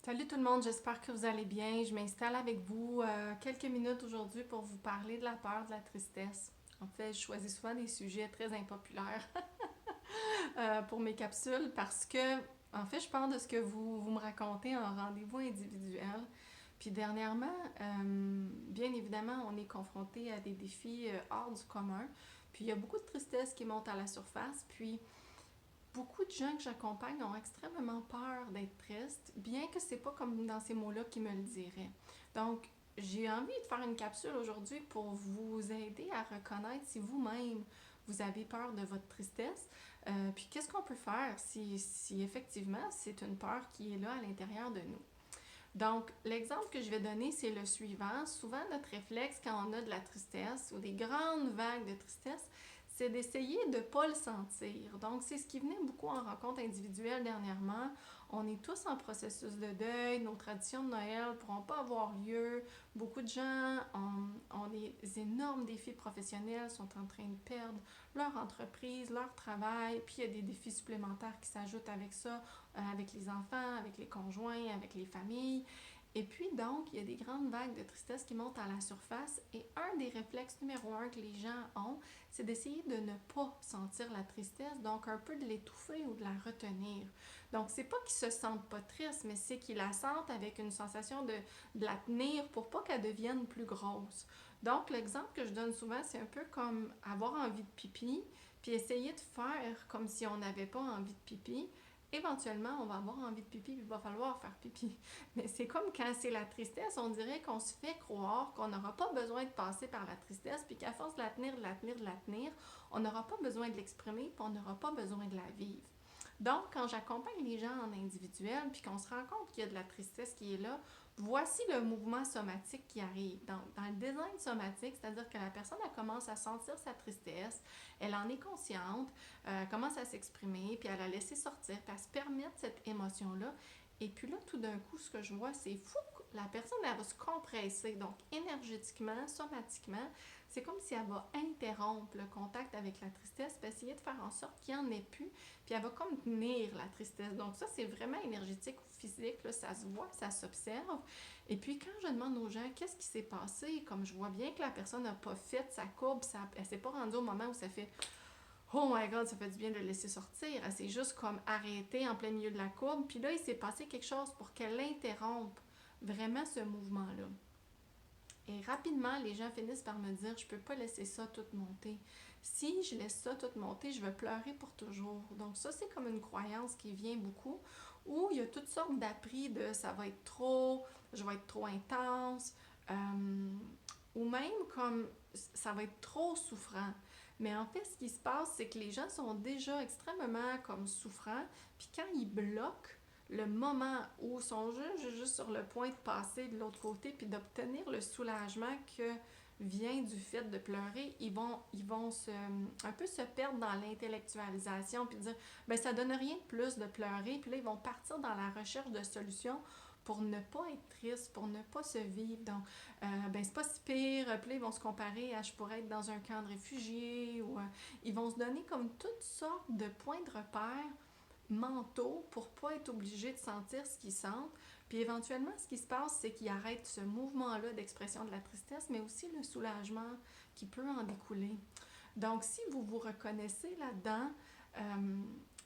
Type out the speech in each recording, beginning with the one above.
Salut tout le monde, j'espère que vous allez bien. Je m'installe avec vous quelques minutes aujourd'hui pour vous parler de la peur, de la tristesse. En fait, je choisis souvent des sujets très impopulaires pour mes capsules parce que, en fait, je parle de ce que vous me racontez en rendez-vous individuel. Puis dernièrement, bien évidemment, on est confronté à des défis hors du commun. Puis il y a beaucoup de tristesse qui monte à la surface. Puis beaucoup de gens que j'accompagne ont extrêmement peur d'être tristes, bien que c'est pas comme dans ces mots-là qu'ils me le diraient. Donc, j'ai envie de faire une capsule aujourd'hui pour vous aider à reconnaître si vous-même vous avez peur de votre tristesse, puis qu'est-ce qu'on peut faire si effectivement c'est une peur qui est là à l'intérieur de nous. Donc, l'exemple que je vais donner, c'est le suivant. Souvent, notre réflexe quand on a de la tristesse ou des grandes vagues de tristesse, c'est d'essayer de ne pas le sentir. Donc, c'est ce qui venait beaucoup en rencontre individuelle dernièrement. On est tous en processus de deuil. Nos traditions de Noël ne pourront pas avoir lieu. Beaucoup de gens ont des énormes défis professionnels, sont en train de perdre leur entreprise, leur travail. Puis, il y a des défis supplémentaires qui s'ajoutent avec ça, avec les enfants, avec les conjoints, avec les familles. Et puis donc, il y a des grandes vagues de tristesse qui montent à la surface et un des réflexes numéro un que les gens ont, c'est d'essayer de ne pas sentir la tristesse, donc un peu de l'étouffer ou de la retenir. Donc, c'est pas qu'ils se sentent pas tristes, mais c'est qu'ils la sentent avec une sensation de la tenir pour pas qu'elle devienne plus grosse. Donc, l'exemple que je donne souvent, c'est un peu comme avoir envie de pipi, puis essayer de faire comme si on n'avait pas envie de pipi. Éventuellement, on va avoir envie de pipi, puis il va falloir faire pipi. Mais c'est comme quand c'est la tristesse, on dirait qu'on se fait croire qu'on n'aura pas besoin de passer par la tristesse, puis qu'à force de la tenir, de la tenir, de la tenir, on n'aura pas besoin de l'exprimer, puis on n'aura pas besoin de la vivre. Donc, quand j'accompagne les gens en individuel, puis qu'on se rend compte qu'il y a de la tristesse qui est là, voici le mouvement somatique qui arrive. Dans le design somatique, c'est-à-dire que la personne elle commence à sentir sa tristesse, elle en est consciente, commence à s'exprimer, puis à la laisser sortir, puis à se permettre cette émotion-là. Et puis là, tout d'un coup, ce que je vois, c'est fou, la personne, elle va se compresser. Donc, énergétiquement, somatiquement, c'est comme si elle va interrompre le contact avec la tristesse, puis essayer de faire en sorte qu'il n'y en ait plus, puis elle va comme tenir la tristesse. Donc ça, c'est vraiment énergétique ou physique, là, ça se voit, ça s'observe. Et puis quand je demande aux gens qu'est-ce qui s'est passé, comme je vois bien que la personne n'a pas fait sa courbe, elle s'est pas rendue au moment où ça fait oh my god, ça fait du bien de le laisser sortir. Elle s'est juste comme arrêtée en plein milieu de la courbe. Puis là, il s'est passé quelque chose pour qu'elle interrompe vraiment ce mouvement-là. Et rapidement, les gens finissent par me dire, je peux pas laisser ça tout monter. Si je laisse ça tout monter, je vais pleurer pour toujours. Donc ça, c'est comme une croyance qui vient beaucoup, où il y a toutes sortes d'appris de ça va être trop, je vais être trop intense, ou même comme ça va être trop souffrant. Mais en fait, ce qui se passe, c'est que les gens sont déjà extrêmement comme souffrants, puis quand ils bloquent le moment où ils sont juste sur le point de passer de l'autre côté puis d'obtenir le soulagement que vient du fait de pleurer, ils vont un peu se perdre dans l'intellectualisation puis dire ben ça donne rien de plus de pleurer, puis là ils vont partir dans la recherche de solutions pour ne pas être triste, pour ne pas se vivre. Donc, ben c'est pas si pire. Puis là, ils vont se comparer à je pourrais être dans un camp de réfugiés ou ils vont se donner comme toutes sortes de points de repère mentaux pour pas être obligés de sentir ce qu'ils sentent. Puis éventuellement, ce qui se passe, c'est qu'ils arrêtent ce mouvement-là d'expression de la tristesse, mais aussi le soulagement qui peut en découler. Donc, si vous vous reconnaissez là-dedans,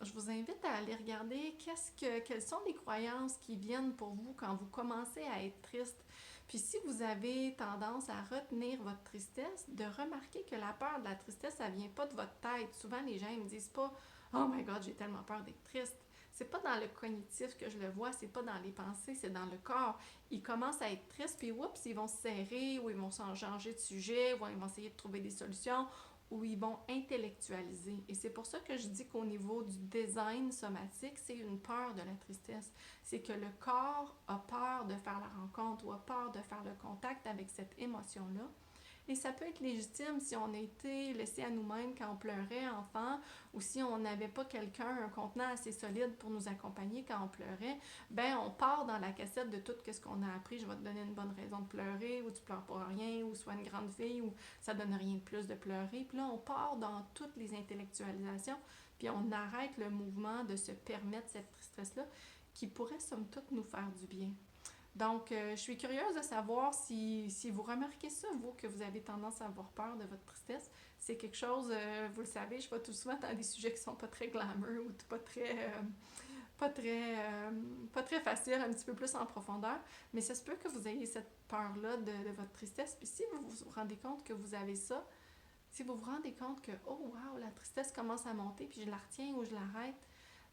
je vous invite à aller regarder quelles sont les croyances qui viennent pour vous quand vous commencez à être triste. Puis si vous avez tendance à retenir votre tristesse, de remarquer que la peur de la tristesse, ça vient pas de votre tête. Souvent, les gens ils me disent pas Oh my God, j'ai tellement peur d'être triste. C'est pas dans le cognitif que je le vois, c'est pas dans les pensées, c'est dans le corps. Ils commencent à être tristes, puis oups, ils vont se serrer, ou ils vont changer de sujet, ou ils vont essayer de trouver des solutions, ou ils vont intellectualiser. Et c'est pour ça que je dis qu'au niveau du design somatique, c'est une peur de la tristesse. C'est que le corps a peur de faire la rencontre ou a peur de faire le contact avec cette émotion-là. Et ça peut être légitime si on a été laissé à nous-mêmes quand on pleurait enfant ou si on n'avait pas quelqu'un, un contenant assez solide pour nous accompagner quand on pleurait. Ben, on part dans la cassette de tout ce qu'on a appris. Je vais te donner une bonne raison de pleurer ou tu pleures pour rien ou sois une grande fille ou ça donne rien de plus de pleurer. Puis là, on part dans toutes les intellectualisations puis on arrête le mouvement de se permettre cette tristesse-là qui pourrait somme toute nous faire du bien. Donc, je suis curieuse de savoir si vous remarquez ça, vous, que vous avez tendance à avoir peur de votre tristesse. C'est quelque chose, vous le savez, je vais tout souvent dans des sujets qui sont pas très glamour ou pas très, pas très facile, un petit peu plus en profondeur, mais ça se peut que vous ayez cette peur-là de votre tristesse. Puis si vous vous rendez compte que vous avez ça, si vous vous rendez compte que, oh wow, la tristesse commence à monter, puis je la retiens ou je l'arrête,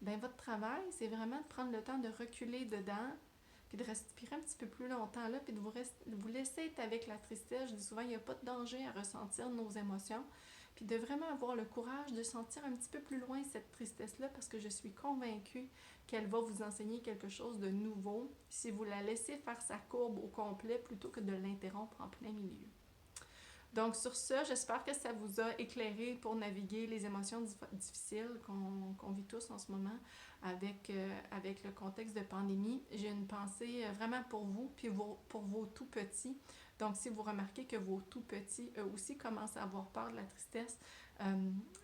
ben votre travail, c'est vraiment de prendre le temps de reculer dedans, puis de respirer un petit peu plus longtemps là, puis de vous laisser être avec la tristesse. Je dis souvent, il n'y a pas de danger à ressentir nos émotions, puis de vraiment avoir le courage de sentir un petit peu plus loin cette tristesse-là, parce que je suis convaincue qu'elle va vous enseigner quelque chose de nouveau si vous la laissez faire sa courbe au complet plutôt que de l'interrompre en plein milieu. Donc sur ça, j'espère que ça vous a éclairé pour naviguer les émotions difficiles qu'on vit tous en ce moment avec le contexte de pandémie. J'ai une pensée vraiment pour vous, puis pour vos tout petits. Donc si vous remarquez que vos tout petits, eux aussi, commencent à avoir peur de la tristesse,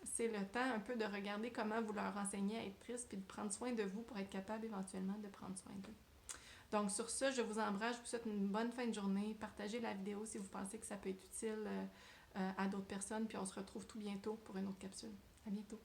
c'est le temps un peu de regarder comment vous leur enseignez à être triste, puis de prendre soin de vous pour être capable éventuellement de prendre soin d'eux. Donc sur ça, je vous embrasse, je vous souhaite une bonne fin de journée. Partagez la vidéo si vous pensez que ça peut être utile à d'autres personnes. Puis on se retrouve tout bientôt pour une autre capsule. À bientôt.